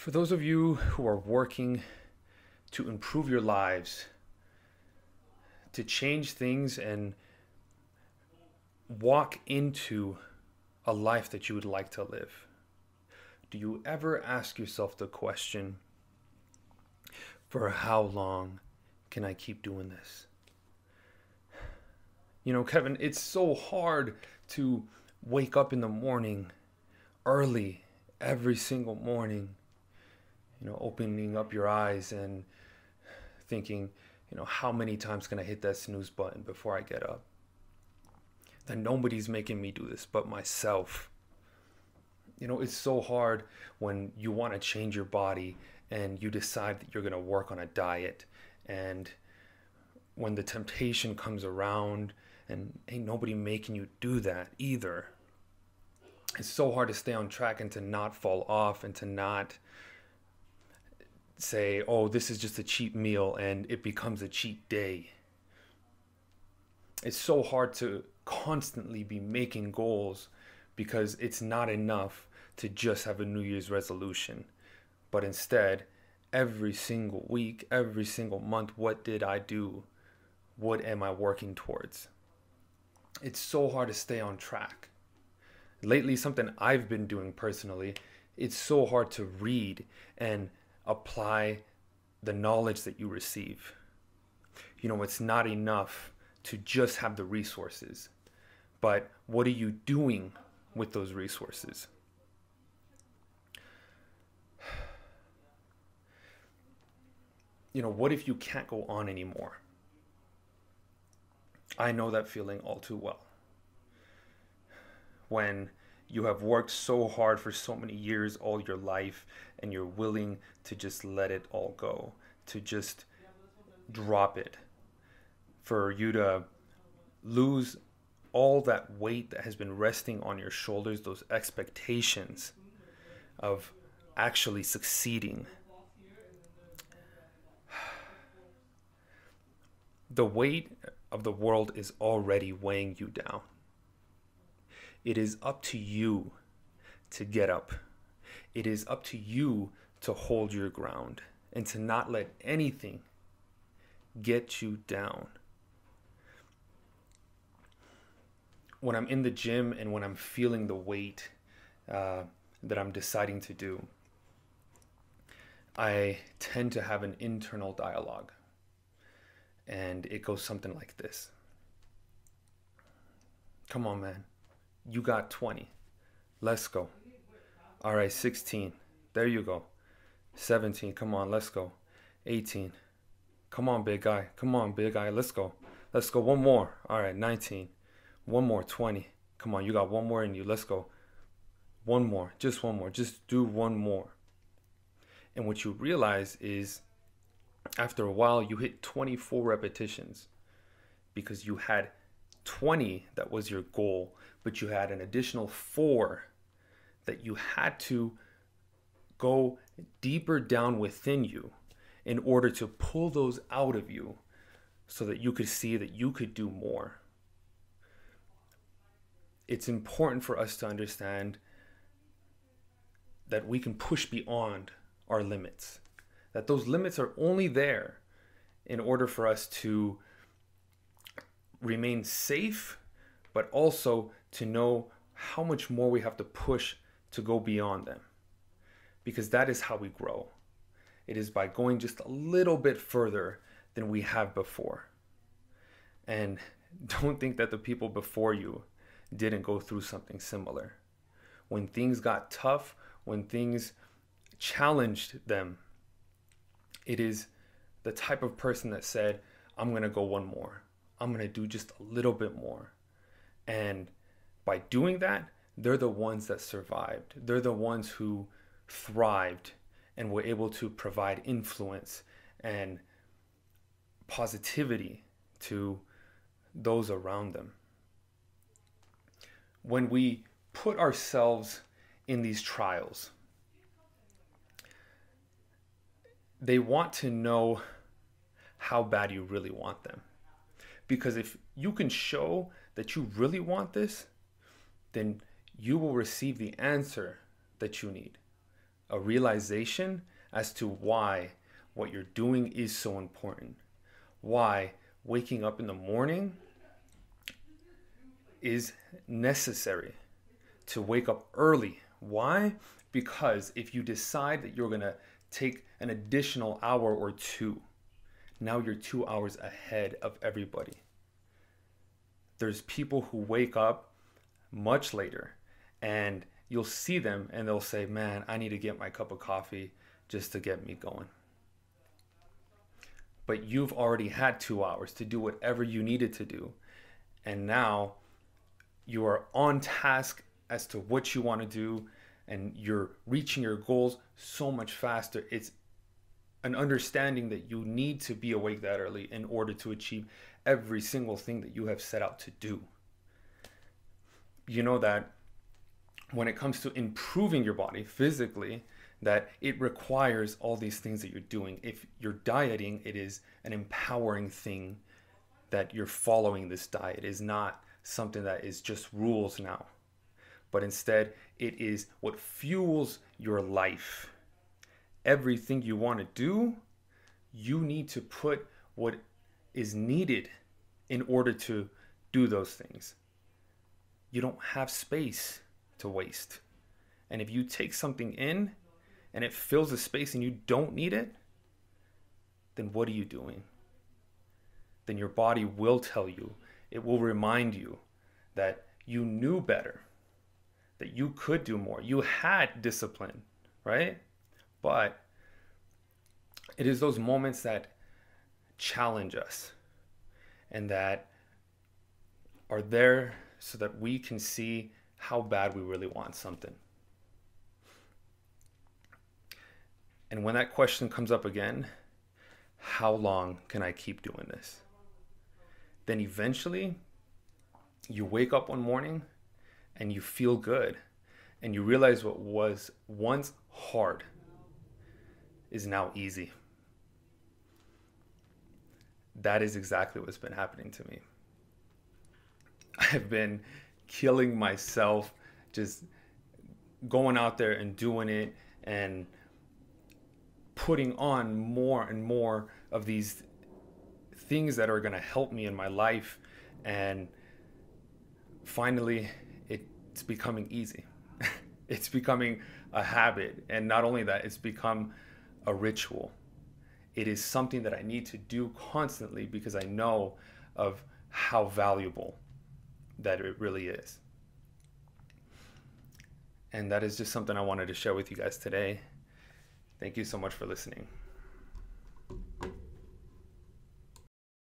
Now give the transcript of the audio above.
For those of you who are working to improve your lives, to change things and walk into a life that you would like to live, do you ever ask yourself the question, for how long can I keep doing this? You know, Kevin, it's so hard to wake up in the morning early every single morning, opening up your eyes and thinking, how many times can I hit that snooze button before I get up? That nobody's making me do this but myself. It's so hard when you want to change your body and you decide that you're going to work on a diet, and when the temptation comes around and ain't nobody making you do that either. It's so hard to stay on track and to not fall off and to not say, oh, this is just a cheap meal, and it becomes a cheat day. It's so hard to constantly be making goals because it's not enough to just have a New Year's resolution. But instead, every single week, every single month, what did I do? What am I working towards? It's so hard to stay on track. Lately, something I've been doing personally, it's so hard to read and apply the knowledge that you receive. It's not enough to just have the resources, but what are you doing with those resources? What if you can't go on anymore? I know that feeling all too well. When you have worked so hard for so many years, all your life, and you're willing to just let it all go, to just drop it, for you to lose all that weight that has been resting on your shoulders, those expectations of actually succeeding. The weight of the world is already weighing you down. It is up to you to get up. It is up to you to hold your ground and to not let anything get you down. When I'm in the gym and when I'm feeling the weight that I'm deciding to do, I tend to have an internal dialogue. And it goes something like this. Come on, man. You got 20. Let's go. All right, 16. There you go. 17. Come on, let's go. 18. Come on, big guy. Come on, big guy. Let's go. Let's go. One more. All right, 19. One more, 20. Come on, you got one more in you. Let's go. One more. Just one more. Just do one more. And what you realize is, after a while, you hit 24 repetitions because you had 20 that was your goal, but you had an additional 4 that you had to go deeper down within you in order to pull those out of you so that you could see that you could do more. It's important for us to understand that we can push beyond our limits. That those limits are only there in order for us to remain safe, but also to know how much more we have to push to go beyond them. Because that is how we grow. It is by going just a little bit further than we have before. And don't think that the people before you didn't go through something similar. When things got tough, when things challenged them, it is the type of person that said, I'm going to go one more. I'm going to do just a little bit more. And by doing that, they're the ones that survived. They're the ones who thrived and were able to provide influence and positivity to those around them. When we put ourselves in these trials, they want to know how bad you really want them. Because if you can show that you really want this, then you will receive the answer that you need. a realization as to why what you're doing is so important. Why waking up in the morning is necessary, to wake up early. Why? Because if you decide that you're going to take an additional hour or two, now you're 2 hours ahead of everybody. There's people who wake up much later, and you'll see them and they'll say, man, I need to get my cup of coffee just to get me going. But you've already had 2 hours to do whatever you needed to do. And now you are on task as to what you want to do, and you're reaching your goals so much faster. It's an understanding that you need to be awake that early in order to achieve every single thing that you have set out to do. You know that when it comes to improving your body physically, that it requires all these things that you're doing. If you're dieting, it is an empowering thing that you're following this diet. It is not something that is just rules now, but instead it is what fuels your life. Everything you want to do, you need to put what is needed in order to do those things. You don't have space to waste. And if you take something in and it fills a space and you don't need it, then what are you doing? Then your body will tell you, it will remind you that you knew better, that you could do more. You had discipline, right? But it is those moments that challenge us and that are there so that we can see how bad we really want something. And when that question comes up again, how long can I keep doing this? Then eventually you wake up one morning and you feel good, and you realize what was once hard is now easy. That is exactly what's been happening to me. I've been killing myself, just going out there and doing it and putting on more and more of these things that are going to help me in my life. And finally, it's becoming easy. It's becoming a habit. And not only that, it's become a ritual. It is something that I need to do constantly because I know of how valuable that it really is. And that is just something I wanted to share with you guys today. Thank you so much for listening.